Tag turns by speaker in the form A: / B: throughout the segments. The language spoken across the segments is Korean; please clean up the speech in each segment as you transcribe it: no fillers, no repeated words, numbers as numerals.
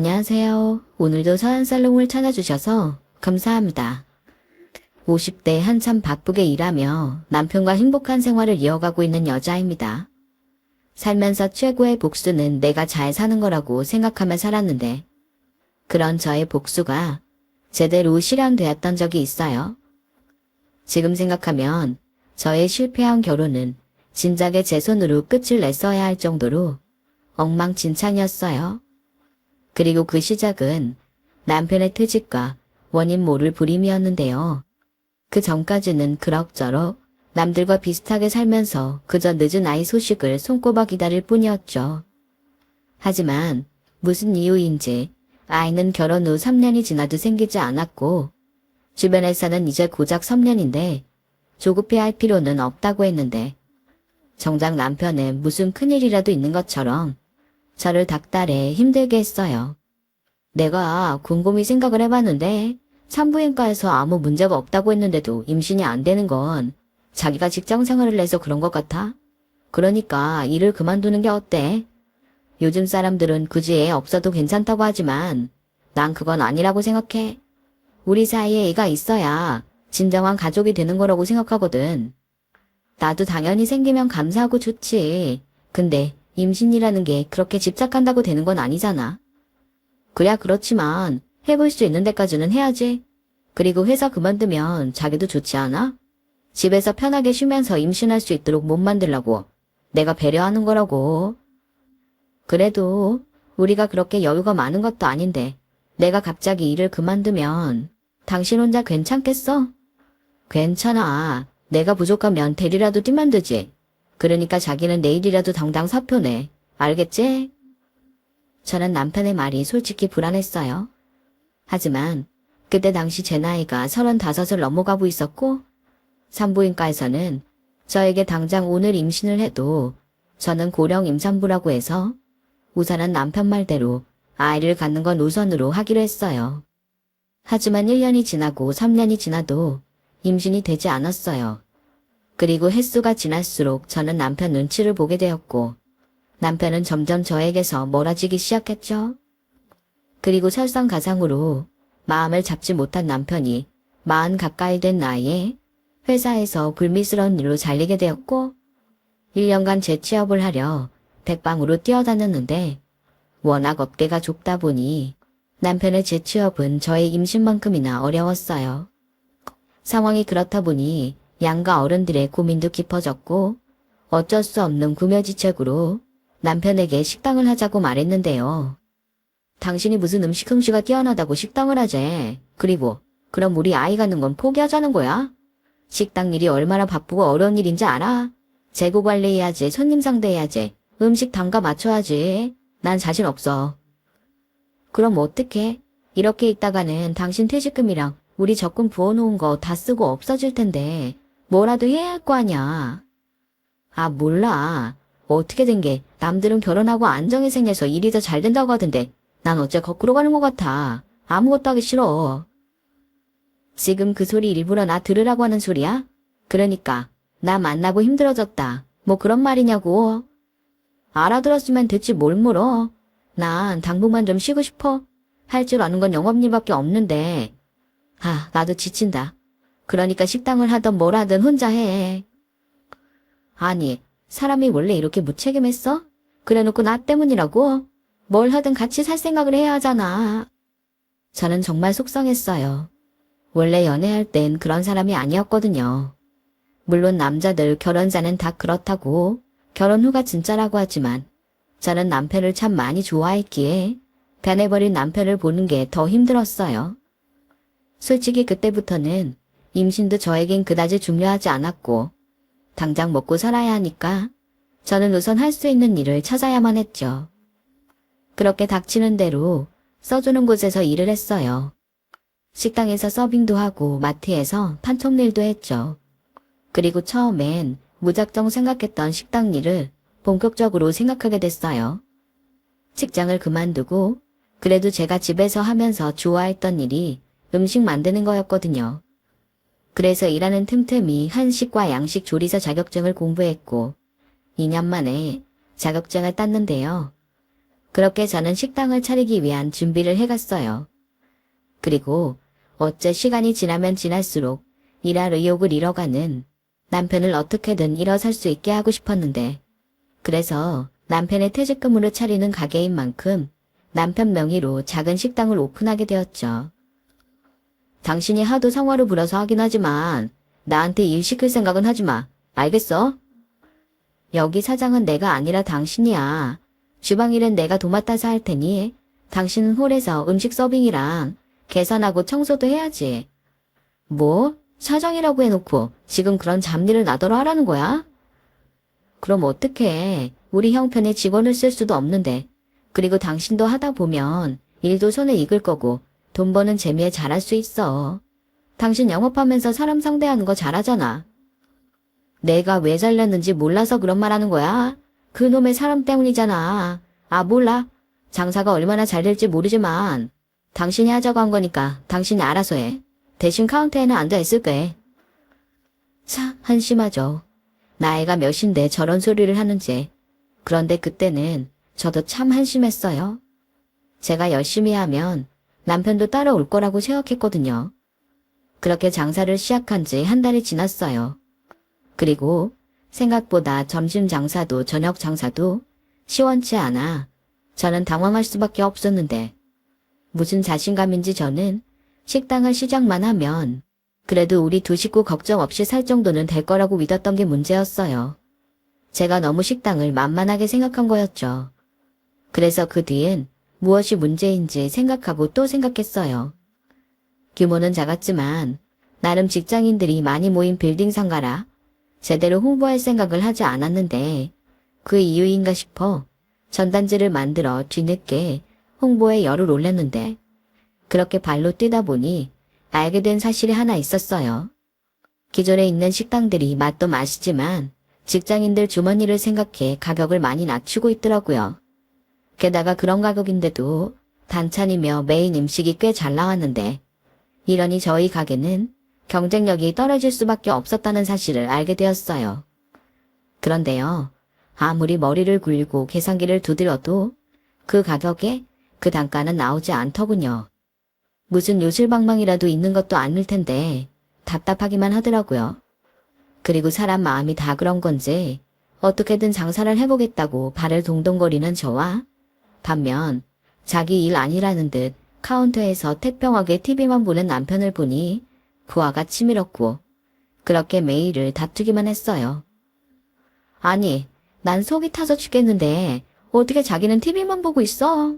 A: 안녕하세요. 오늘도 서한살롱을 찾아주셔서 감사합니다. 50대 한참 바쁘게 일하며 남편과 행복한 생활을 이어가고 있는 여자입니다. 살면서 최고의 복수는 내가 잘 사는 거라고 생각하며 살았는데 그런 저의 복수가 제대로 실현되었던 적이 있어요. 지금 생각하면 저의 실패한 결혼은 진작에 제 손으로 끝을 냈어야 할 정도로 엉망진창이었어요. 그리고 그 시작은 남편의 퇴직과 원인 모를 불임이었는데요. 그 전까지는 그럭저럭 남들과 비슷하게 살면서 그저 늦은 아이 소식을 손꼽아 기다릴 뿐이었죠. 하지만 무슨 이유인지 아이는 결혼 후 3년이 지나도 생기지 않았고 주변에서는 이제 고작 3년인데 조급해할 필요는 없다고 했는데 정작 남편은 무슨 큰일이라도 있는 것처럼 저를 닥달해 힘들게 했어요. 내가 곰곰이 생각을 해봤는데 산부인과에서 아무 문제가 없다고 했는데도 임신이 안 되는 건 자기가 직장 생활을 해서 그런 것 같아. 그러니까 일을 그만두는 게 어때? 요즘 사람들은 굳이 애 없어도 괜찮다고 하지만 난 그건 아니라고 생각해. 우리 사이에 애가 있어야 진정한 가족이 되는 거라고 생각하거든. 나도 당연히 생기면 감사하고 좋지. 근데 임신이라는 게 그렇게 집착한다고 되는 건 아니잖아. 그야 그렇지만 해볼 수 있는 데까지는 해야지. 그리고 회사 그만두면 자기도 좋지 않아? 집에서 편하게 쉬면서 임신할 수 있도록 못 만들라고 내가 배려하는 거라고. 그래도 우리가 그렇게 여유가 많은 것도 아닌데 내가 갑자기 일을 그만두면 당신 혼자 괜찮겠어? 괜찮아. 내가 부족하면 대리라도 뛰면 되지. 그러니까 자기는 내일이라도 당장 사표 내. 알겠지? 저는 남편의 말이 솔직히 불안했어요. 하지만 그때 당시 제 나이가 35을 넘어가고 있었고 산부인과에서는 저에게 당장 오늘 임신을 해도 저는 고령 임산부라고 해서 우선은 남편 말대로 아이를 갖는 건 우선으로 하기로 했어요. 하지만 1년이 지나고 3년이 지나도 임신이 되지 않았어요. 그리고 횟수가 지날수록 저는 남편 눈치를 보게 되었고 남편은 점점 저에게서 멀어지기 시작했죠. 그리고 설상가상으로 마음을 잡지 못한 남편이 40 가까이 된 나이에 회사에서 불미스러운 일로 잘리게 되었고 1년간 재취업을 하려 백방으로 뛰어다녔는데 워낙 업계가 좁다 보니 남편의 재취업은 저의 임신만큼이나 어려웠어요. 상황이 그렇다 보니 양가 어른들의 고민도 깊어졌고 어쩔 수 없는 구매지책으로 남편에게 식당을 하자고 말했는데요. 당신이 무슨 음식 솜씨가 뛰어나다고 식당을 하재. 그리고 그럼 우리 아이 갖는 건 포기하자는 거야? 식당 일이 얼마나 바쁘고 어려운 일인지 알아? 재고 관리해야지, 손님 상대해야지, 음식 단가 맞춰야지. 난 자신 없어. 그럼 어떡해? 이렇게 있다가는 당신 퇴직금이랑 우리 적금 부어놓은 거 다 쓰고 없어질 텐데 뭐라도 해야 할 거 아냐. 아, 몰라. 어떻게 된 게 남들은 결혼하고 안정이 생겨서 일이 더 잘 된다고 하던데 난 어째 거꾸로 가는 것 같아. 아무것도 하기 싫어. 지금 그 소리 일부러 나 들으라고 하는 소리야? 그러니까 나 만나고 힘들어졌다. 뭐 그런 말이냐고. 알아들었으면 됐지 뭘 물어. 난 당분간 좀 쉬고 싶어. 할 줄 아는 건 영업일밖에 없는데. 아, 나도 지친다. 그러니까 식당을 하든 뭘 하든 혼자 해. 아니, 사람이 원래 이렇게 무책임했어? 그래놓고 나 때문이라고? 뭘 하든 같이 살 생각을 해야 하잖아. 저는 정말 속상했어요. 원래 연애할 땐 그런 사람이 아니었거든요. 물론 남자들 결혼자는 다 그렇다고 결혼 후가 진짜라고 하지만 저는 남편을 참 많이 좋아했기에 변해버린 남편을 보는 게 더 힘들었어요. 솔직히 그때부터는 임신도 저에겐 그다지 중요하지 않았고 당장 먹고 살아야 하니까 저는 우선 할 수 있는 일을 찾아야만 했죠. 그렇게 닥치는 대로 써주는 곳에서 일을 했어요. 식당에서 서빙도 하고 마트에서 판촉 일도 했죠. 그리고 처음엔 무작정 생각했던 식당 일을 본격적으로 생각하게 됐어요. 직장을 그만두고 그래도 제가 집에서 하면서 좋아했던 일이 음식 만드는 거였거든요. 그래서 일하는 틈틈이 한식과 양식 조리사 자격증을 공부했고 2년 만에 자격증을 땄는데요. 그렇게 저는 식당을 차리기 위한 준비를 해갔어요. 그리고 어째 시간이 지나면 지날수록 일할 의욕을 잃어가는 남편을 어떻게든 일어설 수 있게 하고 싶었는데, 그래서 남편의 퇴직금으로 차리는 가게인 만큼 남편 명의로 작은 식당을 오픈하게 되었죠. 당신이 하도 성화를 부려서 하긴 하지만 나한테 일 시킬 생각은 하지 마. 알겠어? 여기 사장은 내가 아니라 당신이야. 주방 일은 내가 도맡아서 할 테니 당신은 홀에서 음식 서빙이랑 계산하고 청소도 해야지. 뭐? 사장이라고 해놓고 지금 그런 잡일을 나더러 하라는 거야? 그럼 어떡해. 우리 형편에 직원을 쓸 수도 없는데. 그리고 당신도 하다 보면 일도 손에 익을 거고 돈 버는 재미에 잘할 수 있어. 당신 영업하면서 사람 상대하는 거 잘하잖아. 내가 왜 잘렸는지 몰라서 그런 말 하는 거야? 그놈의 사람 때문이잖아. 아, 몰라. 장사가 얼마나 잘 될지 모르지만 당신이 하자고 한 거니까 당신이 알아서 해. 대신 카운터에는 앉아 있을 거야. 참 한심하죠. 나이가 몇인데 저런 소리를 하는지. 그런데 그때는 저도 참 한심했어요. 제가 열심히 하면 남편도 따라올 거라고 생각했거든요. 그렇게 장사를 시작한 지 한 달이 지났어요. 그리고 생각보다 점심 장사도 저녁 장사도 시원치 않아 저는 당황할 수밖에 없었는데, 무슨 자신감인지 저는 식당을 시작만 하면 그래도 우리 두 식구 걱정 없이 살 정도는 될 거라고 믿었던 게 문제였어요. 제가 너무 식당을 만만하게 생각한 거였죠. 그래서 그 뒤엔 무엇이 문제인지 생각하고 또 생각했어요. 규모는 작았지만 나름 직장인들이 많이 모인 빌딩 상가라 제대로 홍보할 생각을 하지 않았는데, 그 이유인가 싶어 전단지를 만들어 뒤늦게 홍보에 열을 올렸는데, 그렇게 발로 뛰다 보니 알게 된 사실이 하나 있었어요. 기존에 있는 식당들이 맛도 맛이지만 직장인들 주머니를 생각해 가격을 많이 낮추고 있더라고요. 게다가 그런 가격인데도 단찬이며 메인 음식이 꽤 잘 나왔는데, 이러니 저희 가게는 경쟁력이 떨어질 수밖에 없었다는 사실을 알게 되었어요. 그런데요, 아무리 머리를 굴리고 계산기를 두드려도 그 가격에 그 단가는 나오지 않더군요. 무슨 요술방망이라도 있는 것도 아닐 텐데 답답하기만 하더라고요. 그리고 사람 마음이 다 그런 건지 어떻게든 장사를 해보겠다고 발을 동동거리는 저와, 반면 자기 일 아니라는 듯 카운터에서 태평하게 TV만 보는 남편을 보니 부하가 치밀었고, 그렇게 매일을 다투기만 했어요. 아니, 난 속이 타서 죽겠는데 어떻게 자기는 TV만 보고 있어?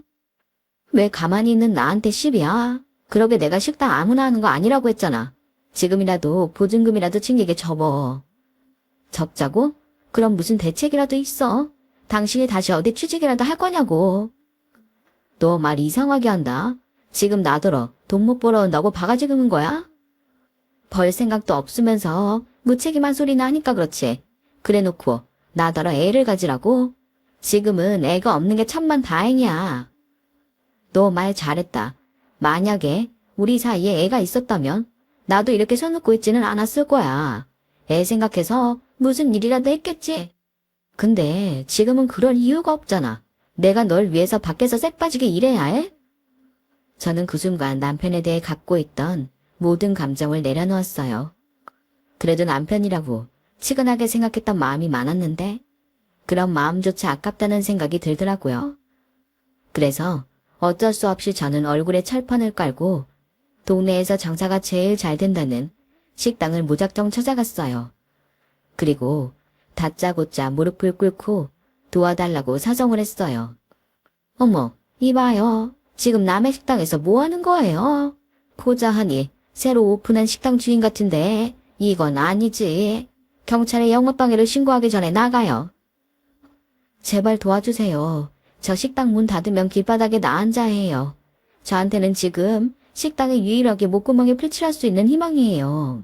A: 왜 가만히 있는 나한테 시비야? 그러게 내가 식당 아무나 하는 거 아니라고 했잖아. 지금이라도 보증금이라도 챙기게 접어. 접자고? 그럼 무슨 대책이라도 있어? 당신이 다시 어디 취직이라도 할 거냐고. 너 말 이상하게 한다. 지금 나더러 돈 못 벌어 온다고 바가지 긁는 거야? 벌 생각도 없으면서 무책임한 소리나 하니까 그렇지. 그래놓고 나더러 애를 가지라고? 지금은 애가 없는 게 천만 다행이야. 너 말 잘했다. 만약에 우리 사이에 애가 있었다면 나도 이렇게 손 놓고 있지는 않았을 거야. 애 생각해서 무슨 일이라도 했겠지. 근데 지금은 그럴 이유가 없잖아. 내가 널 위해서 밖에서 색 빠지게 일해야 해? 저는 그 순간 남편에 대해 갖고 있던 모든 감정을 내려놓았어요. 그래도 남편이라고 치근하게 생각했던 마음이 많았는데 그런 마음조차 아깝다는 생각이 들더라고요. 그래서 어쩔 수 없이 저는 얼굴에 철판을 깔고 동네에서 장사가 제일 잘 된다는 식당을 무작정 찾아갔어요. 그리고 다짜고짜 무릎을 꿇고 도와달라고 사정을 했어요. 어머, 이봐요. 지금 남의 식당에서 뭐 하는 거예요? 보자하니 새로 오픈한 식당 주인 같은데 이건 아니지. 경찰에 영업방해를 신고하기 전에 나가요. 제발 도와주세요. 저 식당 문 닫으면 길바닥에 나 앉아 해요. 저한테는 지금 식당에 유일하게 목구멍에 풀칠할 수 있는 희망이에요.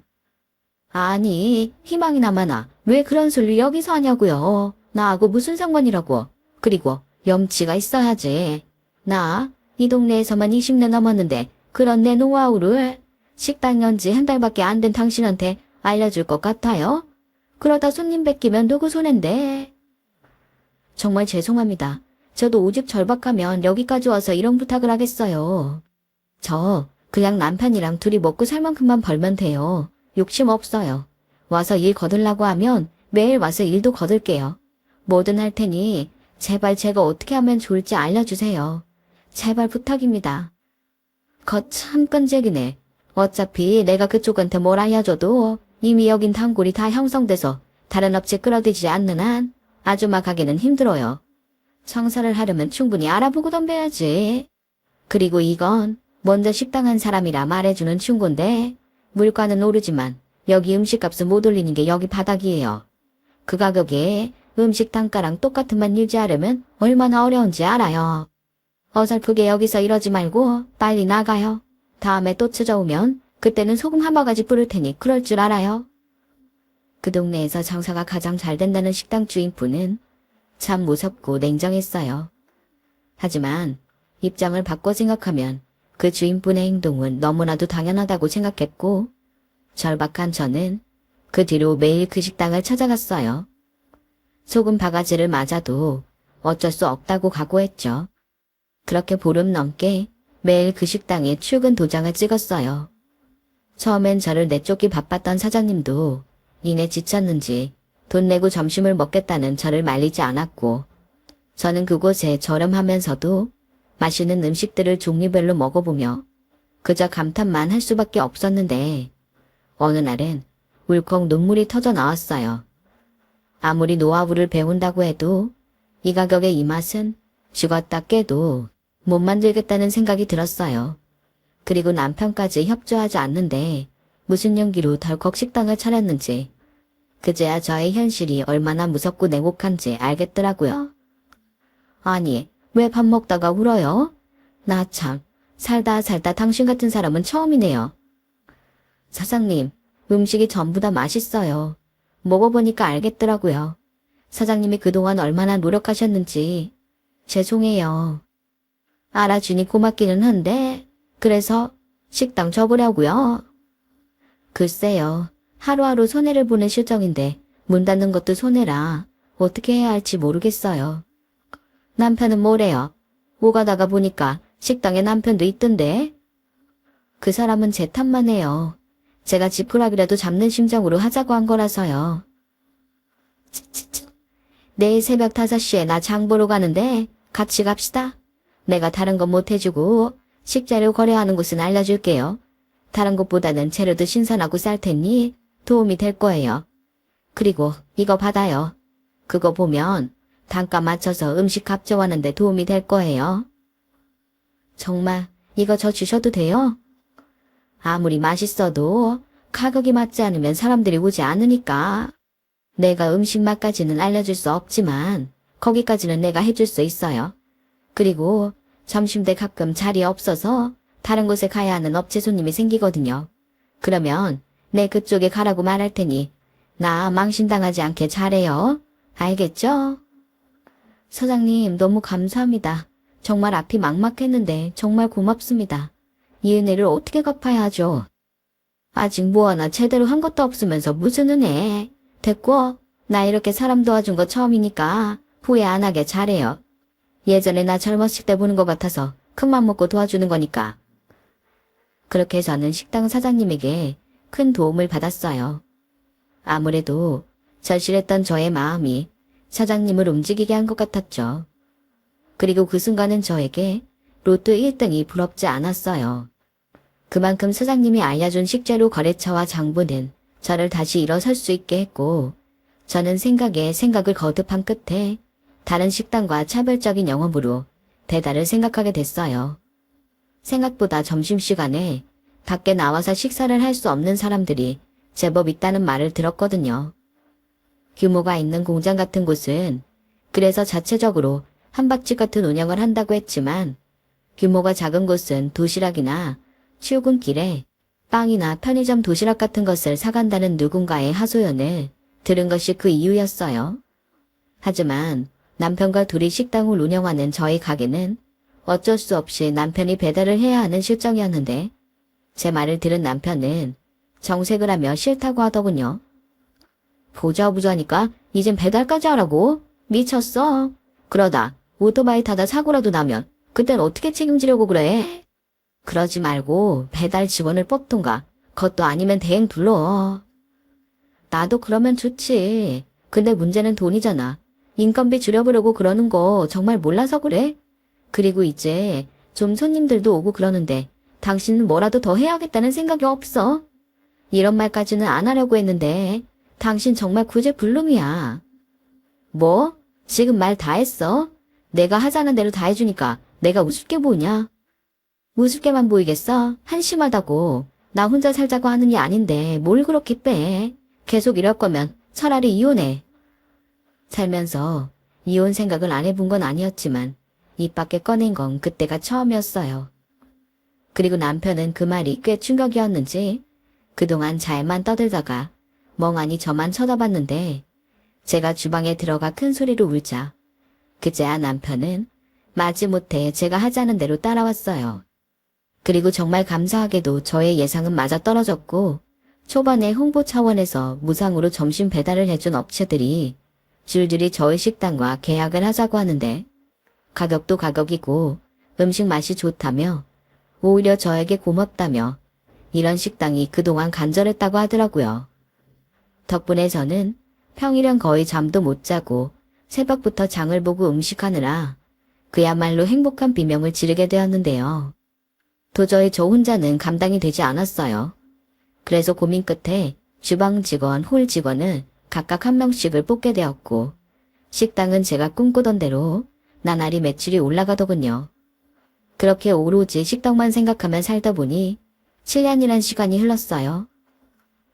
A: 아니, 희망이나마나 왜 그런 소리 여기서 하냐고요. 나하고 무슨 상관이라고. 그리고 염치가 있어야지. 나 이 동네에서만 20년 넘었는데 그런 내 노하우를 식당 연지 한 달밖에 안 된 당신한테 알려줄 것 같아요? 그러다 손님 뺏기면 누구 손인데. 정말 죄송합니다. 저도 오직 절박하면 여기까지 와서 이런 부탁을 하겠어요. 저 그냥 남편이랑 둘이 먹고 살 만큼만 벌면 돼요. 욕심 없어요. 와서 일 거들라고 하면 매일 와서 일도 거들게요. 뭐든 할 테니 제발 제가 어떻게 하면 좋을지 알려주세요. 제발 부탁입니다. 거참 끈질기네. 어차피 내가 그쪽한테 뭘 알려줘도 이미 여긴 단골이 다 형성돼서 다른 업체 끌어들이지 않는 한 아주막하기는 힘들어요. 청사를 하려면 충분히 알아보고 덤벼야지. 그리고 이건 먼저 식당 한 사람이라 말해주는 충고인데 물가는 오르지만 여기 음식값을 못 올리는 게 여기 바닥이에요. 그 가격에 음식 단가랑 똑같은 맛 유지하려면 얼마나 어려운지 알아요. 어설프게 여기서 이러지 말고 빨리 나가요. 다음에 또 찾아오면 그때는 소금 한 바가지 뿌릴 테니 그럴 줄 알아요. 그 동네에서 장사가 가장 잘 된다는 식당 주인분은 참 무섭고 냉정했어요. 하지만 입장을 바꿔 생각하면 그 주인분의 행동은 너무나도 당연하다고 생각했고 절박한 저는 그 뒤로 매일 그 식당을 찾아갔어요. 소금 바가지를 맞아도 어쩔 수 없다고 각오했죠. 그렇게 보름 넘게 매일 그 식당에 출근 도장을 찍었어요. 처음엔 저를 내쫓기 바빴던 사장님도 일에 지쳤는지 돈 내고 점심을 먹겠다는 저를 말리지 않았고 저는 그곳에 저렴하면서도 맛있는 음식들을 종류별로 먹어보며 그저 감탄만 할 수밖에 없었는데 어느 날은 울컥 눈물이 터져 나왔어요. 아무리 노하우를 배운다고 해도 이 가격의 이 맛은 죽었다 깨도 못 만들겠다는 생각이 들었어요. 그리고 남편까지 협조하지 않는데 무슨 용기로 덜컥 식당을 차렸는지 그제야 저의 현실이 얼마나 무섭고 냉혹한지 알겠더라고요. 아니, 왜 밥 먹다가 울어요? 나 참, 살다 당신 같은 사람은 처음이네요. 사장님, 음식이 전부 다 맛있어요. 먹어보니까 알겠더라고요. 사장님이 그동안 얼마나 노력하셨는지. 죄송해요. 알아주니 고맙기는 한데, 그래서 식당 접으려고요. 글쎄요, 하루하루 손해를 보는 실정인데 문 닫는 것도 손해라 어떻게 해야 할지 모르겠어요. 남편은 뭐래요? 오가다가 보니까 식당에 남편도 있던데. 그 사람은 제 탓만 해요. 제가 지푸라기라도 잡는 심정으로 하자고 한 거라서요. 내일 새벽 5시에 나 장 보러 가는데 같이 갑시다. 내가 다른 건 못 해주고 식재료 거래하는 곳은 알려줄게요. 다른 곳보다는 재료도 신선하고 쌀 테니 도움이 될 거예요. 그리고 이거 받아요. 그거 보면 단가 맞춰서 음식 합정하는데 도움이 될 거예요. 정말 이거 저 주셔도 돼요? 아무리 맛있어도 가격이 맞지 않으면 사람들이 오지 않으니까. 내가 음식 맛까지는 알려줄 수 없지만 거기까지는 내가 해줄 수 있어요. 그리고 점심때 가끔 자리 없어서 다른 곳에 가야 하는 업체 손님이 생기거든요. 그러면 내 그쪽에 가라고 말할 테니 나 망신당하지 않게 잘해요. 알겠죠? 사장님 너무 감사합니다. 정말 앞이 막막했는데 정말 고맙습니다. 이 은혜를 어떻게 갚아야 하죠? 아직 뭐 하나 제대로 한 것도 없으면서 무슨 은혜. 됐고 나 이렇게 사람 도와준 거 처음이니까 후회 안 하게 잘해요. 예전에 나 젊었을 때 보는 것 같아서 큰맘 먹고 도와주는 거니까. 그렇게 저는 식당 사장님에게 큰 도움을 받았어요. 아무래도 절실했던 저의 마음이 사장님을 움직이게 한 것 같았죠. 그리고 그 순간은 저에게 로또 1등이 부럽지 않았어요. 그만큼 사장님이 알려준 식재료 거래처와 장부는 저를 다시 일어설 수 있게 했고 저는 생각에 생각을 거듭한 끝에 다른 식당과 차별적인 영업으로 배달을 생각하게 됐어요. 생각보다 점심시간에 밖에 나와서 식사를 할 수 없는 사람들이 제법 있다는 말을 들었거든요. 규모가 있는 공장 같은 곳은 그래서 자체적으로 한박집 같은 운영을 한다고 했지만 규모가 작은 곳은 도시락이나 출근길에 빵이나 편의점 도시락 같은 것을 사간다는 누군가의 하소연을 들은 것이 그 이유였어요. 하지만 남편과 둘이 식당을 운영하는 저희 가게는 어쩔 수 없이 남편이 배달을 해야 하는 실정이었는데 제 말을 들은 남편은 정색을 하며 싫다고 하더군요. 보자부자니까 이젠 배달까지 하라고? 미쳤어. 그러다 오토바이 타다 사고라도 나면 그땐 어떻게 책임지려고 그래? 그러지 말고 배달 직원을 뽑던가. 그것도 아니면 대행 불러. 나도 그러면 좋지. 근데 문제는 돈이잖아. 인건비 줄여보려고 그러는 거 정말 몰라서 그래? 그리고 이제 좀 손님들도 오고 그러는데 당신은 뭐라도 더 해야겠다는 생각이 없어? 이런 말까지는 안 하려고 했는데 당신 정말 구제불능이야. 뭐? 지금 말 다 했어? 내가 하자는 대로 다 해주니까 내가 우습게 보냐? 우습게만 보이겠어? 한심하다고. 나 혼자 살자고 하는 게 아닌데 뭘 그렇게 빼. 계속 이럴 거면 차라리 이혼해. 살면서 이혼 생각을 안 해본 건 아니었지만 입 밖에 꺼낸 건 그때가 처음이었어요. 그리고 남편은 그 말이 꽤 충격이었는지 그동안 잘만 떠들다가 멍하니 저만 쳐다봤는데 제가 주방에 들어가 큰 소리로 울자 그제야 남편은 마지못해 제가 하자는 대로 따라왔어요. 그리고 정말 감사하게도 저의 예상은 맞아떨어졌고 초반에 홍보 차원에서 무상으로 점심 배달을 해준 업체들이 줄줄이 저희 식당과 계약을 하자고 하는데 가격도 가격이고 음식 맛이 좋다며 오히려 저에게 고맙다며 이런 식당이 그동안 간절했다고 하더라고요. 덕분에 저는 평일엔 거의 잠도 못 자고 새벽부터 장을 보고 음식하느라 그야말로 행복한 비명을 지르게 되었는데요. 도저히 저 혼자는 감당이 되지 않았어요. 그래서 고민 끝에 주방 직원, 홀 직원을 각각 한 명씩을 뽑게 되었고 식당은 제가 꿈꾸던 대로 나날이 매출이 올라가더군요. 그렇게 오로지 식당만 생각하며 살다 보니 7년이란 시간이 흘렀어요.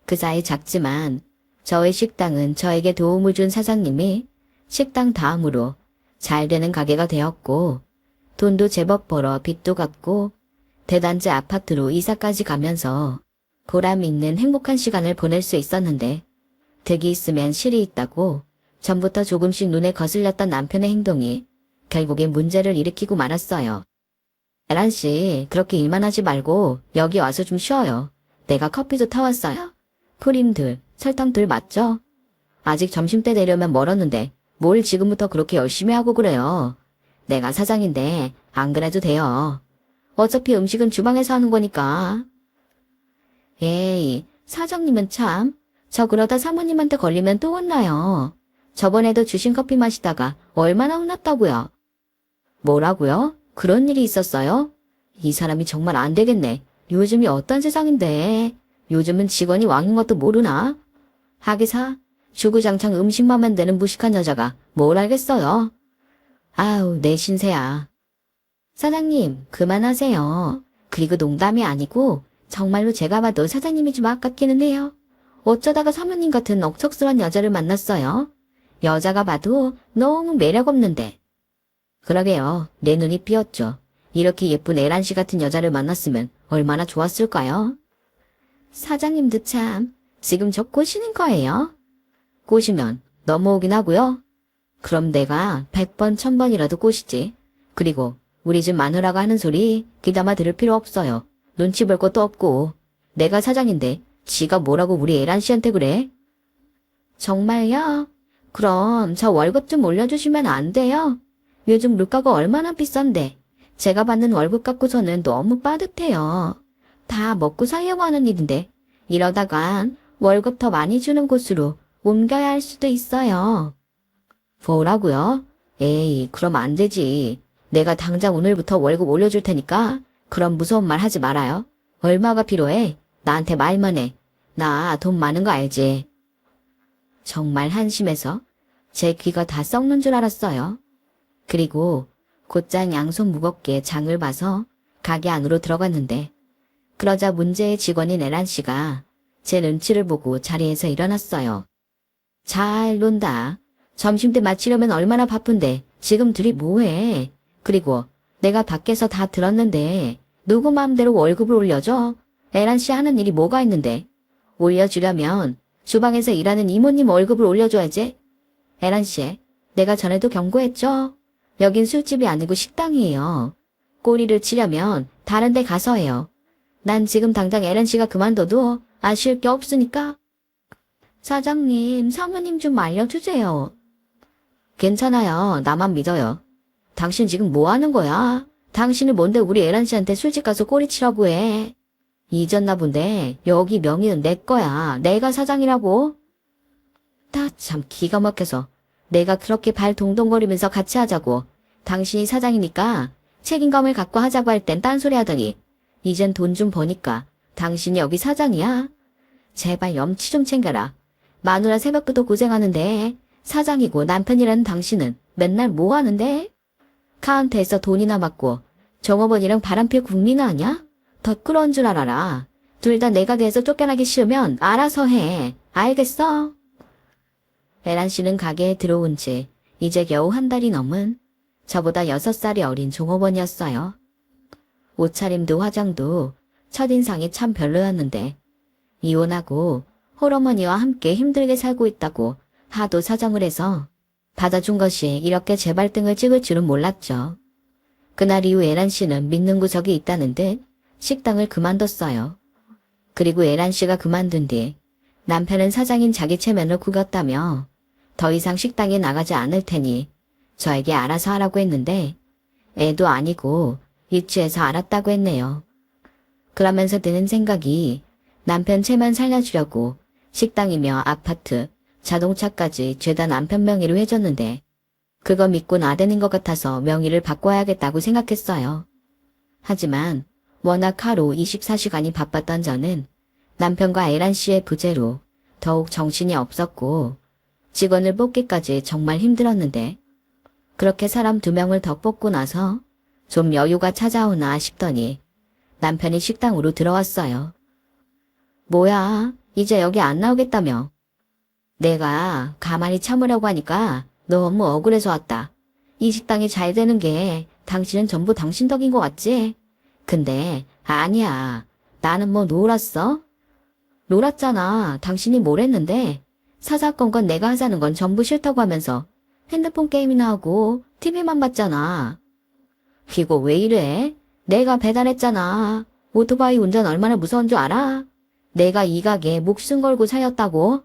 A: 그 사이 작지만 저의 식당은 저에게 도움을 준 사장님이 식당 다음으로 잘 되는 가게가 되었고 돈도 제법 벌어 빚도 갚고 대단지 아파트로 이사까지 가면서 보람 있는 행복한 시간을 보낼 수 있었는데 득이 있으면 실이 있다고 전부터 조금씩 눈에 거슬렸던 남편의 행동이 결국엔 문제를 일으키고 말았어요. 에란 씨, 그렇게 일만 하지 말고 여기 와서 좀 쉬어요. 내가 커피도 타왔어요. 크림들, 설탕들 맞죠? 아직 점심때 되려면 멀었는데 뭘 지금부터 그렇게 열심히 하고 그래요. 내가 사장인데 안 그래도 돼요. 어차피 음식은 주방에서 하는 거니까. 에이, 사장님은 참. 저 그러다 사모님한테 걸리면 또 혼나요. 저번에도 주신 커피 마시다가 얼마나 혼났다고요. 뭐라고요? 그런 일이 있었어요? 이 사람이 정말 안 되겠네. 요즘이 어떤 세상인데. 요즘은 직원이 왕인 것도 모르나? 하기사, 주구장창 음식만 만드는 무식한 여자가 뭘 알겠어요. 아우, 내 신세야. 사장님, 그만하세요. 그리고 농담이 아니고 정말로 제가 봐도 사장님이 좀 아깝기는 해요. 어쩌다가 사모님 같은 억척스러운 여자를 만났어요. 여자가 봐도 너무 매력 없는데. 그러게요. 내 눈이 삐었죠. 이렇게 예쁜 에란 씨 같은 여자를 만났으면 얼마나 좋았을까요? 사장님도 참, 지금 저 꼬시는 거예요? 꼬시면 넘어오긴 하고요. 그럼 내가 100번, 1000번이라도 꼬시지. 그리고 우리 집 마누라가 하는 소리 귀담아 들을 필요 없어요. 눈치 볼 것도 없고. 내가 사장인데 지가 뭐라고 우리 에란 씨한테 그래? 정말요? 그럼 저 월급 좀 올려주시면 안 돼요? 요즘 물가가 얼마나 비싼데 제가 받는 월급 갖고서는 너무 빠듯해요. 다 먹고 살려고 하는 일인데 이러다간 월급 더 많이 주는 곳으로 옮겨야 할 수도 있어요. 뭐라고요? 에이, 그럼 안 되지. 내가 당장 오늘부터 월급 올려줄 테니까 그럼 무서운 말 하지 말아요. 얼마가 필요해? 나한테 말만 해. 나 돈 많은 거 알지? 정말 한심해서 제 귀가 다 썩는 줄 알았어요. 그리고 곧장 양손 무겁게 장을 봐서 가게 안으로 들어갔는데 그러자 문제의 직원인 에란 씨가 제 눈치를 보고 자리에서 일어났어요. 잘 논다. 점심때 마치려면 얼마나 바쁜데 지금 둘이 뭐해? 그리고 내가 밖에서 다 들었는데 누구 마음대로 월급을 올려줘? 에란 씨 하는 일이 뭐가 있는데? 올려주려면 주방에서 일하는 이모님 월급을 올려줘야지. 에란 씨, 내가 전에도 경고했죠? 여긴 술집이 아니고 식당이에요. 꼬리를 치려면 다른 데 가서 해요. 난 지금 당장 에란 씨가 그만둬도 아쉬울 게 없으니까. 사장님, 사모님 좀 알려주세요. 괜찮아요. 나만 믿어요. 당신 지금 뭐 하는 거야? 당신은 뭔데 우리 에란 씨한테 술집 가서 꼬리치라고 해? 잊었나 본데 여기 명의는 내 거야. 내가 사장이라고. 나 참 기가 막혀서 내가 그렇게 발 동동거리면서 같이 하자고. 당신이 사장이니까 책임감을 갖고 하자고 할 땐 딴소리 하더니 이젠 돈 좀 버니까 당신이 여기 사장이야? 제발 염치 좀 챙겨라. 마누라 새벽부터 고생하는데 사장이고 남편이라는 당신은 맨날 뭐 하는데? 카운터에서 돈이나 받고 종업원이랑 바람필 국민은 아냐? 더 끌어온 줄 알아라. 둘 다 내 가게에서 쫓겨나기 싫으면 알아서 해. 알겠어? 에란 씨는 가게에 들어온 지 이제 겨우 한 달이 넘은 저보다 6살이 어린 종업원이었어요. 옷차림도 화장도 첫인상이 참 별로였는데 이혼하고 홀어머니와 함께 힘들게 살고 있다고 하도 사정을 해서 받아준 것이 이렇게 제 발등을 찍을 줄은 몰랐죠. 그날 이후 에란 씨는 믿는 구석이 있다는 듯 식당을 그만뒀어요. 그리고 에란 씨가 그만둔 뒤 남편은 사장인 자기 체면을 구겼다며 더 이상 식당에 나가지 않을 테니 저에게 알아서 하라고 했는데 애도 아니고 유치해서 알았다고 했네요. 그러면서 드는 생각이 남편 체면 살려주려고 식당이며 아파트, 자동차까지 죄다 남편 명의로 해줬는데 그거 믿고 나대는 것 같아서 명의를 바꿔야겠다고 생각했어요. 하지만 워낙 하루 24시간이 바빴던 저는 남편과 에란 씨의 부재로 더욱 정신이 없었고 직원을 뽑기까지 정말 힘들었는데 그렇게 사람 2명을 더 뽑고 나서 좀 여유가 찾아오나 싶더니 남편이 식당으로 들어왔어요. 뭐야, 이제 여기 안 나오겠다며. 내가 가만히 참으려고 하니까 너무 억울해서 왔다. 이 식당이 잘 되는 게 당신은 전부 당신 덕인 것 같지? 근데 아니야. 나는 뭐 놀았어? 놀았잖아. 당신이 뭘 했는데 사사건건 내가 하자는 건 전부 싫다고 하면서 핸드폰 게임이나 하고 TV만 봤잖아. 이거 왜 이래? 내가 배달했잖아. 오토바이 운전 얼마나 무서운 줄 알아? 내가 이 가게에 목숨 걸고 살렸다고.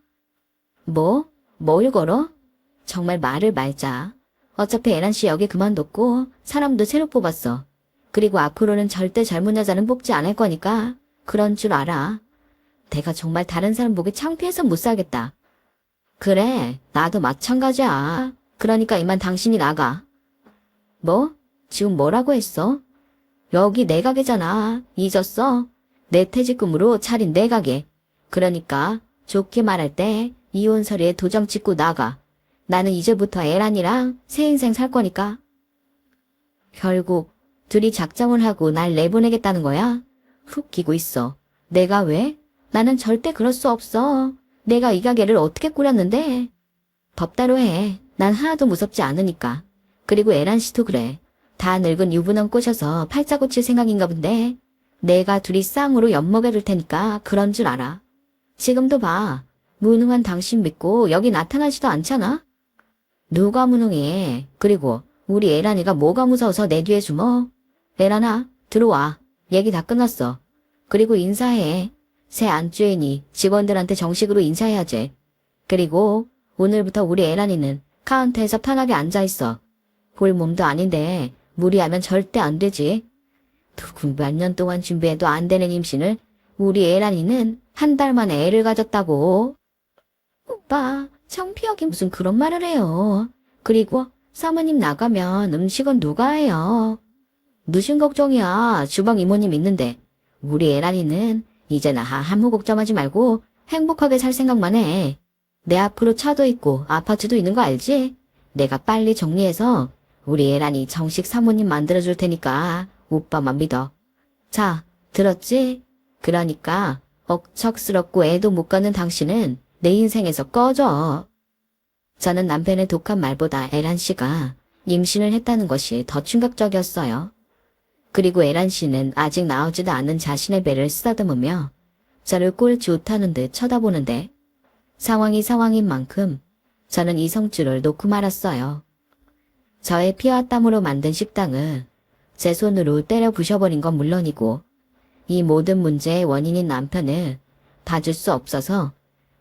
A: 뭐? 뭘 걸어? 정말 말을 말자. 어차피 에란 씨 여기 그만뒀고 사람도 새로 뽑았어. 그리고 앞으로는 절대 젊은 여자는 뽑지 않을 거니까 그런 줄 알아. 내가 정말 다른 사람 보기 창피해서 못 살겠다. 그래, 나도 마찬가지야. 그러니까 이만 당신이 나가. 뭐? 지금 뭐라고 했어? 여기 내 가게잖아. 잊었어? 내 퇴직금으로 차린 내 가게. 그러니까 좋게 말할 때 이혼 서류에 도장 찍고 나가. 나는 이제부터 에란이랑 새 인생 살 거니까. 결국 둘이 작정을 하고 날 내보내겠다는 거야? 훅 끼고 있어. 내가 왜? 나는 절대 그럴 수 없어. 내가 이 가게를 어떻게 꾸렸는데? 법대로 해. 난 하나도 무섭지 않으니까. 그리고 에란 씨도 그래. 다 늙은 유부남 꼬셔서 팔자 고칠 생각인가 본데 내가 둘이 쌍으로 엿먹여줄 테니까 그런 줄 알아. 지금도 봐. 무능한 당신 믿고 여기 나타나지도 않잖아? 누가 무능해. 그리고 우리 에란이가 뭐가 무서워서 내 뒤에 숨어? 에란아, 들어와. 얘기 다 끝났어. 그리고 인사해. 새 안주인이 직원들한테 정식으로 인사해야지. 그리고 오늘부터 우리 에란이는 카운터에서 편하게 앉아있어. 볼 몸도 아닌데 무리하면 절대 안 되지. 누구 몇 년 동안 준비해도 안 되는 임신을 우리 에란이는 한 달 만에 애를 가졌다고. 오빠, 창피하게 무슨 그런 말을 해요. 그리고 사모님 나가면 음식은 누가 해요? 무슨 걱정이야. 주방 이모님 있는데. 우리 에란이는 이제 나 아무 걱정하지 말고 행복하게 살 생각만 해. 내 앞으로 차도 있고 아파트도 있는 거 알지? 내가 빨리 정리해서 우리 에란이 정식 사모님 만들어줄 테니까 오빠만 믿어. 자, 들었지? 그러니까 억척스럽고 애도 못 갖는 당신은 내 인생에서 꺼져. 저는 남편의 독한 말보다 에란 씨가 임신을 했다는 것이 더 충격적이었어요. 그리고 에란 씨는 아직 나오지도 않은 자신의 배를 쓰다듬으며 저를 꼴찌 못하는 듯 쳐다보는데 상황이 상황인 만큼 저는 이성줄을 놓고 말았어요. 저의 피와 땀으로 만든 식당을 제 손으로 때려 부셔버린 건 물론이고 이 모든 문제의 원인인 남편을 봐줄 수 없어서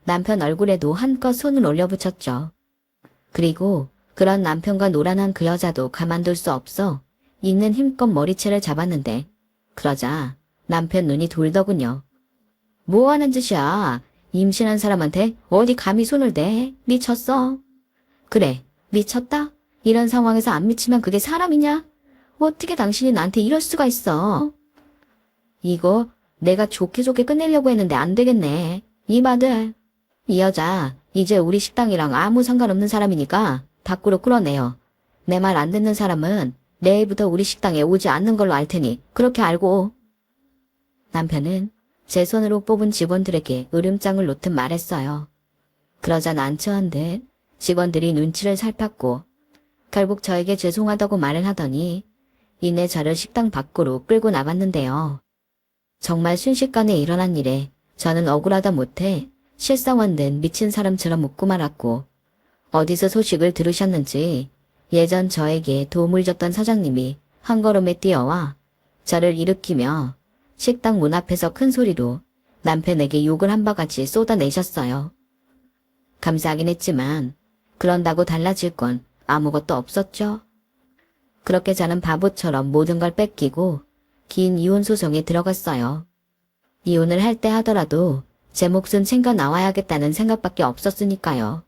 A: 남편 얼굴에도 한껏 손을 올려붙였죠. 그리고 그런 남편과 노란한 그 여자도 가만둘 수 없어 있는 힘껏 머리채를 잡았는데 그러자 남편 눈이 돌더군요. 뭐 하는 짓이야? 임신한 사람한테 어디 감히 손을 대? 미쳤어? 그래, 미쳤다? 이런 상황에서 안 미치면 그게 사람이냐? 어떻게 당신이 나한테 이럴 수가 있어? 이거 내가 좋게 좋게 끝내려고 했는데 안 되겠네. 이마들. 이 여자 이제 우리 식당이랑 아무 상관없는 사람이니까 밖으로 끌어내요. 내 말 안 듣는 사람은 내일부터 우리 식당에 오지 않는 걸로 알 테니 그렇게 알고. 남편은 제 손으로 뽑은 직원들에게 으름장을 놓듯 말했어요. 그러자 난처한 듯 직원들이 눈치를 살폈고 결국 저에게 죄송하다고 말을 하더니 이내 저를 식당 밖으로 끌고 나갔는데요. 정말 순식간에 일어난 일에 저는 억울하다 못해 실상원 듯 미친 사람처럼 웃고 말았고 어디서 소식을 들으셨는지 예전 저에게 도움을 줬던 사장님이 한 걸음에 뛰어와 저를 일으키며 식당 문 앞에서 큰 소리로 남편에게 욕을 한 바가지 쏟아내셨어요. 감사하긴 했지만 그런다고 달라질 건 아무것도 없었죠. 그렇게 저는 바보처럼 모든 걸 뺏기고 긴 이혼 소송에 들어갔어요. 이혼을 할 때 하더라도 제 몫은 챙겨 나와야겠다는 생각밖에 없었으니까요.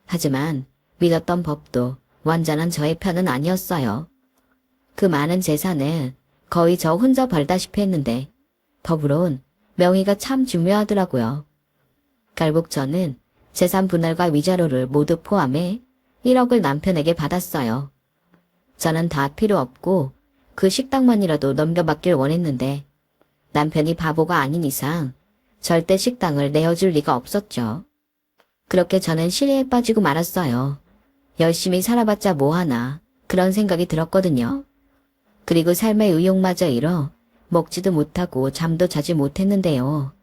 A: 하지만 믿었던 법도 완전한 저의 편은 아니었어요. 그 많은 재산을 거의 저 혼자 벌다시피 했는데 법으론 명의가 참 중요하더라고요. 결국 저는 재산 분할과 위자료를 모두 포함해 1억을 남편에게 받았어요. 저는 다 필요 없고 그 식당만이라도 넘겨받길 원했는데 남편이 바보가 아닌 이상 절대 식당을 내어줄 리가 없었죠. 그렇게 저는 시리에 빠지고 말았어요. 열심히 살아봤자 뭐하나 그런 생각이 들었거든요. 그리고 삶의 의욕마저 잃어 먹지도 못하고 잠도 자지 못했는데요.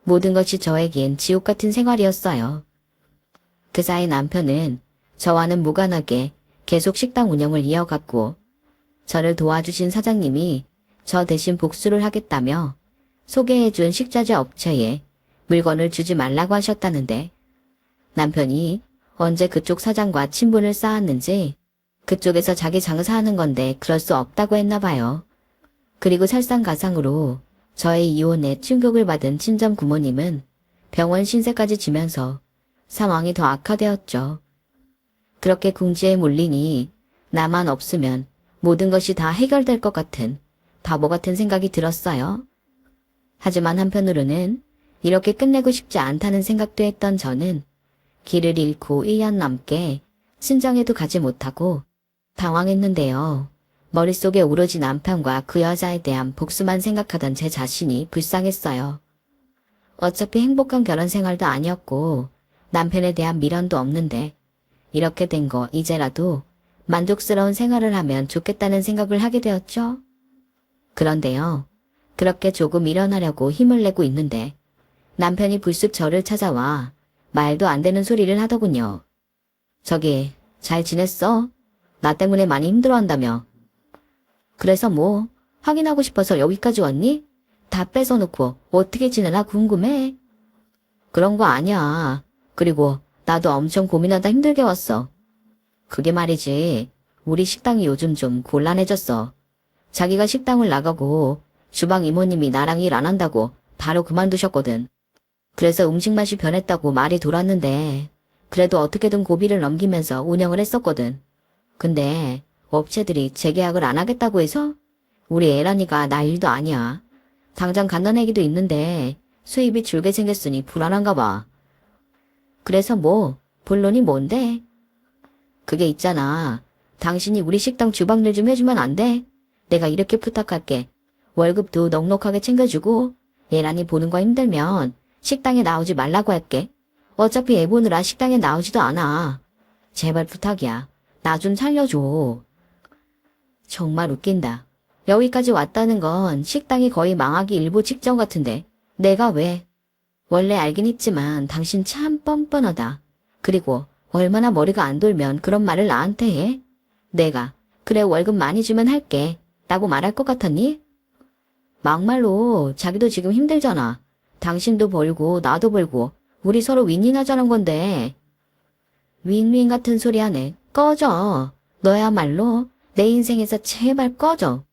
A: 모든 것이 저에겐 지옥 같은 생활이었어요. 그 사이 남편은 저와는 무관하게 계속 식당 운영을 이어갔고 저를 도와주신 사장님이 저 대신 복수를 하겠다며 소개해준 식자재 업체에 물건을 주지 말라고 하셨다는데 남편이 언제 그쪽 사장과 친분을 쌓았는지 그쪽에서 자기 장사하는 건데 그럴 수 없다고 했나 봐요. 그리고 설상가상으로 저의 이혼에 충격을 받은 친정 부모님은 병원 신세까지 지면서 상황이 더 악화되었죠. 그렇게 궁지에 몰리니 나만 없으면 모든 것이 다 해결될 것 같은 바보 같은 생각이 들었어요. 하지만 한편으로는 이렇게 끝내고 싶지 않다는 생각도 했던 저는 길을 잃고 1년 넘게 친정에도 가지 못하고 당황했는데요. 머릿속에 오로지 남편과 그 여자에 대한 복수만 생각하던 제 자신이 불쌍했어요. 어차피 행복한 결혼 생활도 아니었고 남편에 대한 미련도 없는데 이렇게 된 거 이제라도 만족스러운 생활을 하면 좋겠다는 생각을 하게 되었죠. 그런데요. 그렇게 조금 일어나려고 힘을 내고 있는데 남편이 불쑥 저를 찾아와 말도 안 되는 소리를 하더군요. 저기 잘 지냈어? 나 때문에 많이 힘들어한다며. 그래서 뭐 확인하고 싶어서 여기까지 왔니? 다 뺏어놓고 어떻게 지내나 궁금해. 그런 거 아니야. 그리고 나도 엄청 고민하다 힘들게 왔어. 그게 말이지. 우리 식당이 요즘 좀 곤란해졌어. 자기가 식당을 나가고 주방 이모님이 나랑 일 안 한다고 바로 그만두셨거든. 그래서 음식 맛이 변했다고 말이 돌았는데 그래도 어떻게든 고비를 넘기면서 운영을 했었거든. 근데 업체들이 재계약을 안 하겠다고 해서 우리 애란이가 나 일도 아니야. 당장 갓난아기도 있는데 수입이 줄게 생겼으니 불안한가 봐. 그래서 뭐 본론이 뭔데? 그게 있잖아. 당신이 우리 식당 주방일 좀 해주면 안 돼? 내가 이렇게 부탁할게. 월급도 넉넉하게 챙겨주고 애란이 보는 거 힘들면 식당에 나오지 말라고 할게. 어차피 애 보느라 식당에 나오지도 않아. 제발 부탁이야. 나 좀 살려줘. 정말 웃긴다. 여기까지 왔다는 건 식당이 거의 망하기 일보 직전 같은데 내가 왜? 원래 알긴 했지만 당신 참 뻔뻔하다. 그리고 얼마나 머리가 안 돌면 그런 말을 나한테 해? 내가 그래 월급 많이 주면 할게 라고 말할 것 같았니? 막말로 자기도 지금 힘들잖아. 당신도 벌고 나도 벌고 우리 서로 윈윈하자는 건데. 윈윈 같은 소리 하네. 꺼져. 너야말로 내 인생에서 제발 꺼져.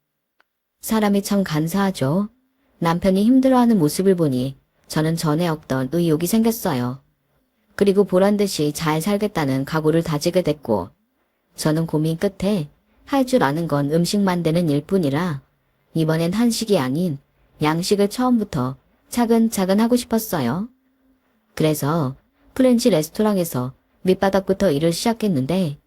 A: 사람이 참 간사하죠. 남편이 힘들어하는 모습을 보니 저는 전에 없던 의욕이 생겼어요. 그리고 보란듯이 잘 살겠다는 각오를 다지게 됐고, 저는 고민 끝에 할 줄 아는 건 음식 만드는 일뿐이라 이번엔 한식이 아닌 양식을 처음부터 차근차근 하고 싶었어요. 그래서 프렌치 레스토랑에서 밑바닥부터 일을 시작했는데,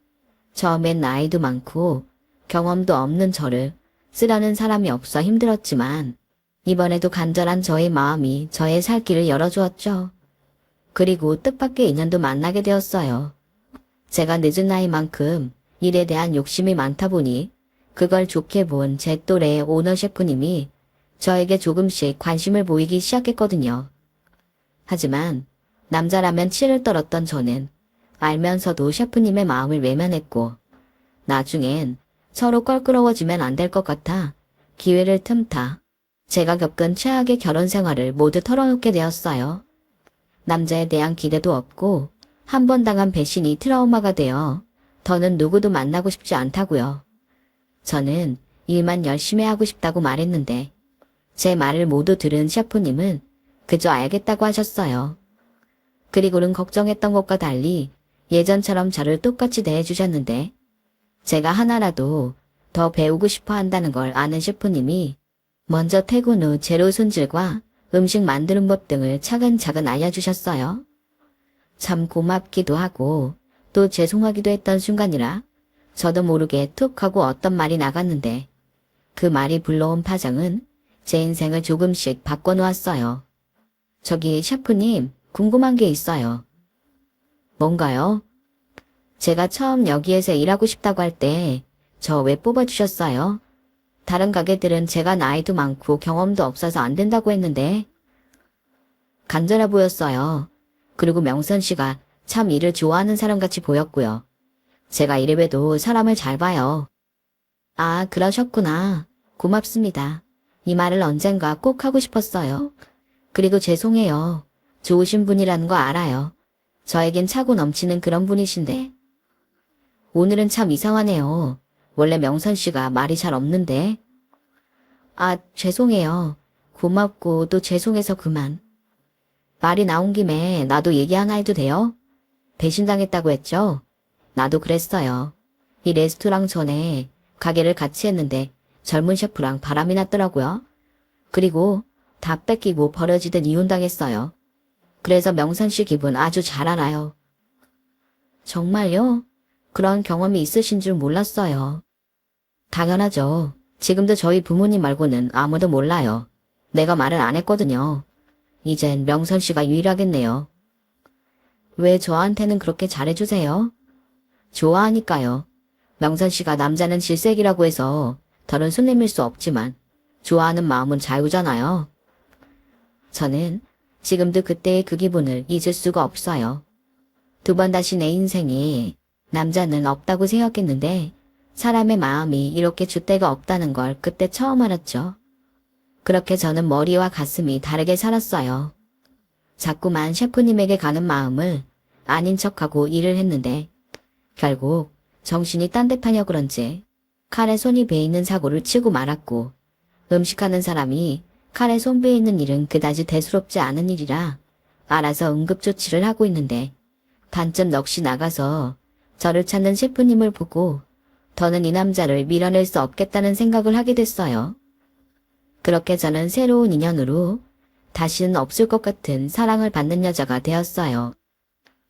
A: 처음엔 나이도 많고 경험도 없는 저를 쓰라는 사람이 없어 힘들었지만, 이번에도 간절한 저의 마음이 저의 살 길을 열어주었죠. 그리고 뜻밖의 인연도 만나게 되었어요. 제가 늦은 나이만큼 일에 대한 욕심이 많다 보니 그걸 좋게 본 제 또래의 오너 셰프님이 저에게 조금씩 관심을 보이기 시작했거든요. 하지만 남자라면 치를 떨었던 저는 알면서도 셰프님의 마음을 외면했고, 나중엔 서로 껄끄러워지면 안 될 것 같아 기회를 틈타 제가 겪은 최악의 결혼 생활을 모두 털어놓게 되었어요. 남자에 대한 기대도 없고 한 번 당한 배신이 트라우마가 되어 더는 누구도 만나고 싶지 않다고요. 저는 일만 열심히 하고 싶다고 말했는데 제 말을 모두 들은 셰프님은 그저 알겠다고 하셨어요. 그리고는 걱정했던 것과 달리 예전처럼 저를 똑같이 대해주셨는데, 제가 하나라도 더 배우고 싶어 한다는 걸 아는 셰프님이 먼저 퇴근 후 재료 손질과 음식 만드는 법 등을 차근차근 알려주셨어요. 참 고맙기도 하고 또 죄송하기도 했던 순간이라 저도 모르게 툭 하고 어떤 말이 나갔는데, 그 말이 불러온 파장은 제 인생을 조금씩 바꿔놓았어요. 저기 셰프님, 궁금한 게 있어요. 뭔가요? 제가 처음 여기에서 일하고 싶다고 할 때 저 왜 뽑아주셨어요? 다른 가게들은 제가 나이도 많고 경험도 없어서 안 된다고 했는데. 간절해 보였어요. 그리고 명선 씨가 참 일을 좋아하는 사람같이 보였고요. 제가 이래봬도 사람을 잘 봐요. 아, 그러셨구나. 고맙습니다. 이 말을 언젠가 꼭 하고 싶었어요. 그리고 죄송해요. 좋으신 분이라는 거 알아요. 저에겐 차고 넘치는 그런 분이신데. 오늘은 참 이상하네요. 원래 명선 씨가 말이 잘 없는데. 아, 죄송해요. 고맙고 또 죄송해서 그만. 말이 나온 김에 나도 얘기 하나 해도 돼요? 배신당했다고 했죠? 나도 그랬어요. 이 레스토랑 전에 가게를 같이 했는데 젊은 셰프랑 바람이 났더라고요. 그리고 다 뺏기고 버려지듯 이혼당했어요. 그래서 명선 씨 기분 아주 잘 알아요. 정말요? 그런 경험이 있으신 줄 몰랐어요. 당연하죠. 지금도 저희 부모님 말고는 아무도 몰라요. 내가 말을 안 했거든요. 이젠 명선 씨가 유일하겠네요. 왜 저한테는 그렇게 잘해주세요? 좋아하니까요. 명선 씨가 남자는 질색이라고 해서 더는 손 내밀 수 없지만 좋아하는 마음은 자유잖아요. 저는 지금도 그때의 그 기분을 잊을 수가 없어요. 두 번 다시 내 인생에 남자는 없다고 생각했는데 사람의 마음이 이렇게 줏대가 없다는 걸 그때 처음 알았죠. 그렇게 저는 머리와 가슴이 다르게 살았어요. 자꾸만 셰프님에게 가는 마음을 아닌 척하고 일을 했는데 결국 정신이 딴 데 파여 그런지 칼에 손이 베이는 사고를 치고 말았고, 음식하는 사람이 칼에 손 베이는 일은 그다지 대수롭지 않은 일이라 알아서 응급조치를 하고 있는데, 반쯤 넋이 나가서 저를 찾는 셰프님을 보고 더는 이 남자를 밀어낼 수 없겠다는 생각을 하게 됐어요. 그렇게 저는 새로운 인연으로 다시는 없을 것 같은 사랑을 받는 여자가 되었어요.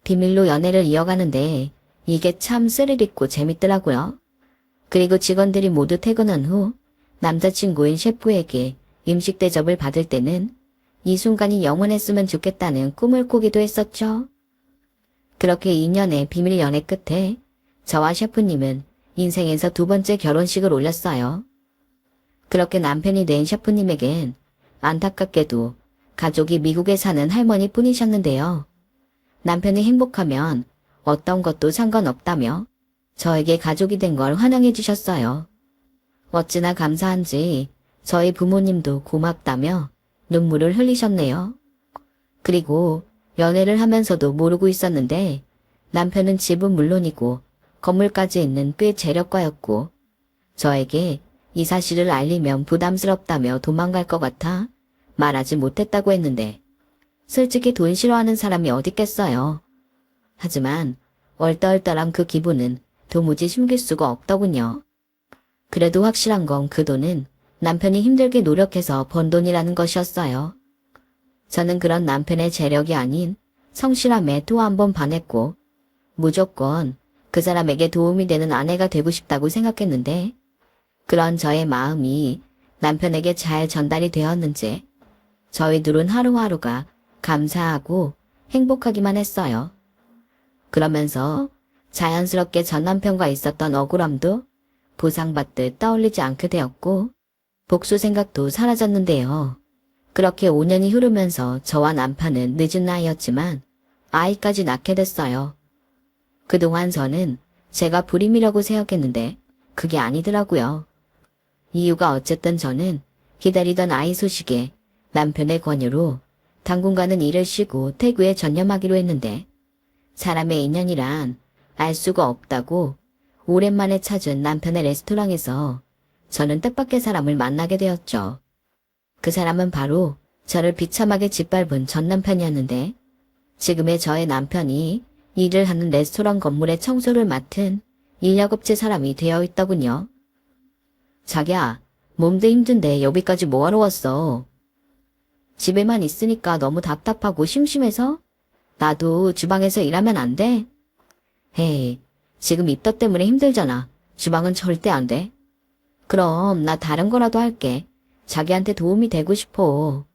A: 비밀로 연애를 이어가는데 이게 참 스릴 있고 재밌더라고요. 그리고 직원들이 모두 퇴근한 후 남자친구인 셰프에게 음식 대접을 받을 때는 이 순간이 영원했으면 좋겠다는 꿈을 꾸기도 했었죠. 그렇게 2년의 비밀 연애 끝에 저와 셰프님은 인생에서 두 번째 결혼식을 올렸어요. 그렇게 남편이 된 셰프님에겐 안타깝게도 가족이 미국에 사는 할머니 뿐이셨는데요. 남편이 행복하면 어떤 것도 상관없다며 저에게 가족이 된 걸 환영해 주셨어요. 어찌나 감사한지 저희 부모님도 고맙다며 눈물을 흘리셨네요. 그리고 연애를 하면서도 모르고 있었는데 남편은 집은 물론이고 건물까지 있는 꽤 재력가였고 저에게 이 사실을 알리면 부담스럽다며 도망갈 것 같아 말하지 못했다고 했는데 솔직히 돈 싫어하는 사람이 어딨겠어요. 하지만 얼떨떨한 그 기분은 도무지 숨길 수가 없더군요. 그래도 확실한 건 그 돈은 남편이 힘들게 노력해서 번 돈이라는 것이었어요. 저는 그런 남편의 재력이 아닌 성실함에 또 한 번 반했고 무조건 그 사람에게 도움이 되는 아내가 되고 싶다고 생각했는데 그런 저의 마음이 남편에게 잘 전달이 되었는지 저희 둘은 하루하루가 감사하고 행복하기만 했어요. 그러면서 자연스럽게 전 남편과 있었던 억울함도 보상받듯 떠올리지 않게 되었고 복수 생각도 사라졌는데요. 그렇게 5년이 흐르면서 저와 남편은 늦은 나이였지만 아이까지 낳게 됐어요. 그동안 저는 제가 불임이라고 생각했는데 그게 아니더라고요. 이유가 어쨌든 저는 기다리던 아이 소식에 남편의 권유로 당분간은 일을 쉬고 태교에 전념하기로 했는데 사람의 인연이란 알 수가 없다고 오랜만에 찾은 남편의 레스토랑에서 저는 뜻밖의 사람을 만나게 되었죠. 그 사람은 바로 저를 비참하게 짓밟은 전 남편이었는데 지금의 저의 남편이 일을 하는 레스토랑 건물의 청소를 맡은 인력업체 사람이 되어 있더군요. 자기야, 몸도 힘든데 여기까지 뭐하러 왔어? 집에만 있으니까 너무 답답하고 심심해서? 나도 주방에서 일하면 안 돼? 헤이, 지금 입덧 때문에 힘들잖아. 주방은 절대 안 돼. 그럼 나 다른 거라도 할게. 자기한테 도움이 되고 싶어.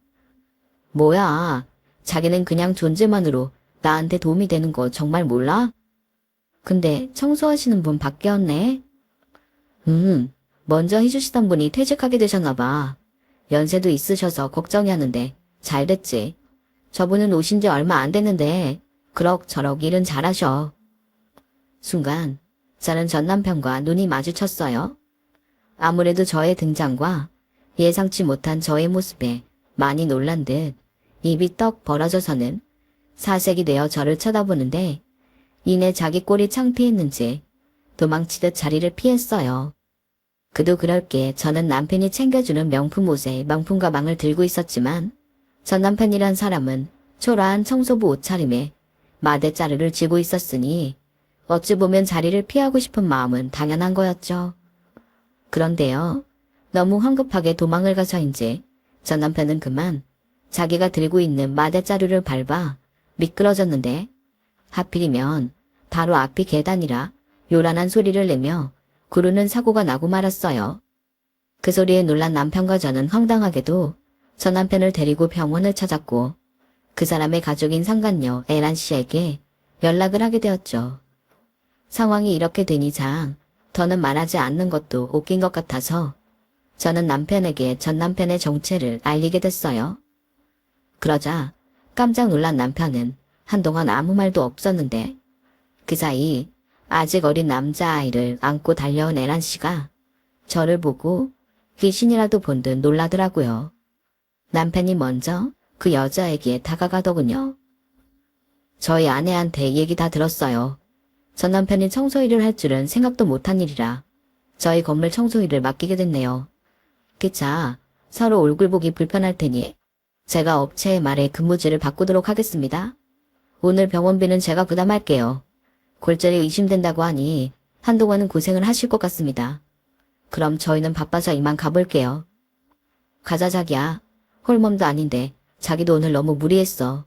A: 뭐야, 자기는 그냥 존재만으로 나한테 도움이 되는 거 정말 몰라? 근데 청소하시는 분 바뀌었네? 먼저 해주시던 분이 퇴직하게 되셨나 봐. 연세도 있으셔서 걱정이 하는데 잘 됐지. 저분은 오신 지 얼마 안 됐는데 그럭저럭 일은 잘하셔. 순간 저는 전 남편과 눈이 마주쳤어요. 아무래도 저의 등장과 예상치 못한 저의 모습에 많이 놀란 듯 입이 떡 벌어져서는 사색이 되어 저를 쳐다보는데 이내 자기 꼴이 창피했는지 도망치듯 자리를 피했어요. 그도 그럴 게 저는 남편이 챙겨주는 명품 옷에 명품 가방을 들고 있었지만 전 남편이란 사람은 초라한 청소부 옷차림에 마대자루를 쥐고 있었으니 어찌 보면 자리를 피하고 싶은 마음은 당연한 거였죠. 그런데요. 너무 황급하게 도망을 가서인지 전 남편은 그만 자기가 들고 있는 마대자루를 밟아 미끄러졌는데 하필이면 바로 앞이 계단이라 요란한 소리를 내며 구르는 사고가 나고 말았어요. 그 소리에 놀란 남편과 저는 황당하게도 전 남편을 데리고 병원을 찾았고 그 사람의 가족인 상간녀 에란 씨에게 연락을 하게 되었죠. 상황이 이렇게 되니장 더는 말하지 않는 것도 웃긴 것 같아서 저는 남편에게 전 남편의 정체를 알리게 됐어요. 그러자 깜짝 놀란 남편은 한동안 아무 말도 없었는데 그 사이 아직 어린 남자아이를 안고 달려온 에란 씨가 저를 보고 귀신이라도 본 듯 놀라더라고요. 남편이 먼저 그 여자에게 다가가더군요. 저희 아내한테 얘기 다 들었어요. 전 남편이 청소 일을 할 줄은 생각도 못한 일이라 저희 건물 청소 일을 맡기게 됐네요. 기차 서로 얼굴 보기 불편할 테니 제가 업체의 말에 근무지를 바꾸도록 하겠습니다. 오늘 병원비는 제가 부담할게요. 골절이 의심된다고 하니 한동안은 고생을 하실 것 같습니다. 그럼 저희는 바빠서 이만 가볼게요. 가자 자기야. 홀몸도 아닌데 자기도 오늘 너무 무리했어.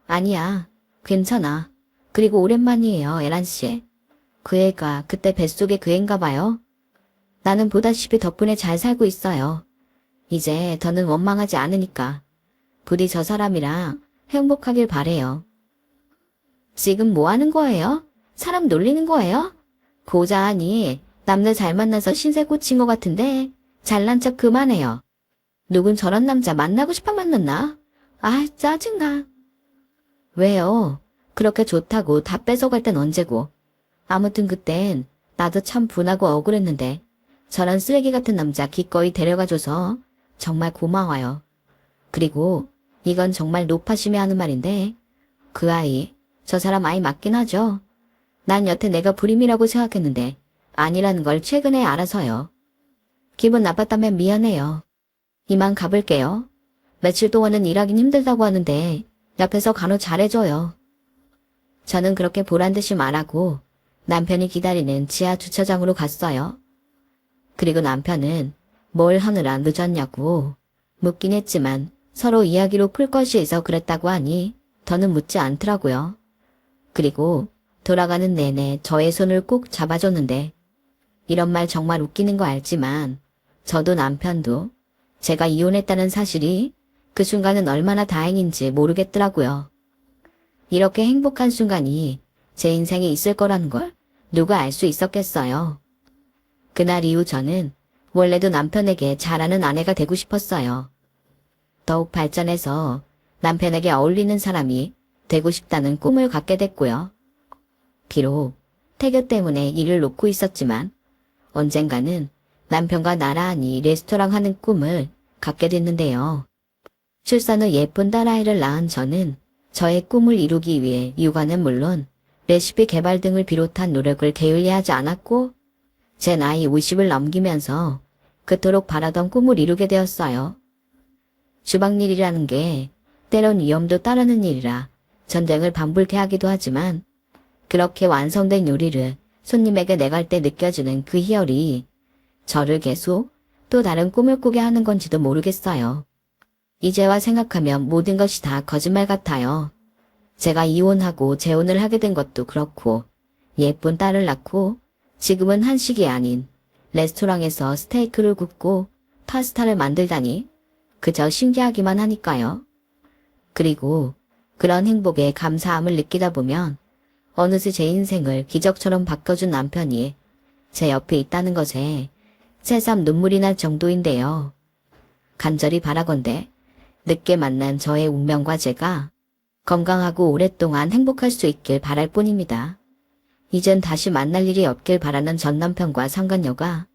A: 아니야. 괜찮아. 그리고 오랜만이에요, 에란씨. 그 애가 그때 뱃속에 그 애인가 봐요. 나는 보다시피 덕분에 잘 살고 있어요. 이제 더는 원망하지 않으니까. 부디 저 사람이랑 행복하길 바래요. 지금 뭐 하는 거예요? 사람 놀리는 거예요? 고자하니 남들 잘 만나서 신세 꽂힌 것 같은데 잘난 척 그만해요. 누군 저런 남자 만나고 싶어 만났나? 아, 짜증나. 왜요? 그렇게 좋다고 다 뺏어갈 땐 언제고. 아무튼 그땐 나도 참 분하고 억울했는데 저런 쓰레기 같은 남자 기꺼이 데려가줘서 정말 고마워요. 그리고 이건 정말 높아심에 하는 말인데 그 아이 저 사람 아이 맞긴 하죠. 난 여태 내가 불임이라고 생각했는데 아니라는 걸 최근에 알아서요. 기분 나빴다면 미안해요. 이만 가볼게요. 며칠 동안은 일하긴 힘들다고 하는데 옆에서 간호 잘해줘요. 저는 그렇게 보란듯이 말하고 남편이 기다리는 지하 주차장으로 갔어요. 그리고 남편은 뭘 하느라 늦었냐고 묻긴 했지만 서로 이야기로 풀 것이 있어 그랬다고 하니 더는 묻지 않더라고요. 그리고 돌아가는 내내 저의 손을 꼭 잡아줬는데 이런 말 정말 웃기는 거 알지만 저도 남편도 제가 이혼했다는 사실이 그 순간은 얼마나 다행인지 모르겠더라고요. 이렇게 행복한 순간이 제 인생에 있을 거라는 걸 누가 알 수 있었겠어요. 그날 이후 저는 원래도 남편에게 잘하는 아내가 되고 싶었어요. 더욱 발전해서 남편에게 어울리는 사람이 되고 싶다는 꿈을 갖게 됐고요. 비록 태교 때문에 일을 놓고 있었지만 언젠가는 남편과 나란히 레스토랑 하는 꿈을 갖게 됐는데요. 출산 후 예쁜 딸아이를 낳은 저는 저의 꿈을 이루기 위해 육아는 물론 레시피 개발 등을 비롯한 노력을 게을리하지 않았고 제 나이 50을 넘기면서 그토록 바라던 꿈을 이루게 되었어요. 주방일이라는 게 때론 위험도 따르는 일이라 전쟁을 방불케 하기도 하지만 그렇게 완성된 요리를 손님에게 내갈 때 느껴지는 그 희열이 저를 계속 또 다른 꿈을 꾸게 하는 건지도 모르겠어요. 이제와 생각하면 모든 것이 다 거짓말 같아요. 제가 이혼하고 재혼을 하게 된 것도 그렇고 예쁜 딸을 낳고 지금은 한식이 아닌 레스토랑에서 스테이크를 굽고 파스타를 만들다니 그저 신기하기만 하니까요. 그리고 그런 행복에 감사함을 느끼다 보면 어느새 제 인생을 기적처럼 바꿔준 남편이 제 옆에 있다는 것에 새삼 눈물이 날 정도인데요. 간절히 바라건대 늦게 만난 저의 운명과 제가 건강하고 오랫동안 행복할 수 있길 바랄 뿐입니다. 이젠 다시 만날 일이 없길 바라는 전 남편과 상간녀가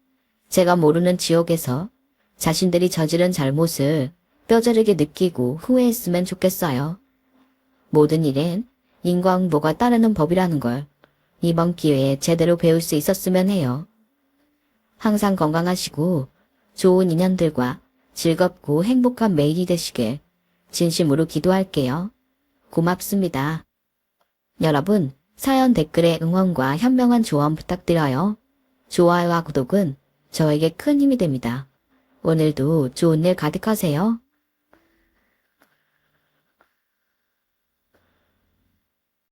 A: 제가 모르는 지옥에서 자신들이 저지른 잘못을 뼈저리게 느끼고 후회했으면 좋겠어요. 모든 일엔 인과응보가 따르는 법이라는 걸 이번 기회에 제대로 배울 수 있었으면 해요. 항상 건강하시고 좋은 인연들과 즐겁고 행복한 매일이 되시길 진심으로 기도할게요. 고맙습니다. 여러분, 사연 댓글에 응원과 현명한 조언 부탁드려요. 좋아요와 구독은 저에게 큰 힘이 됩니다. 오늘도 좋은 일 가득하세요.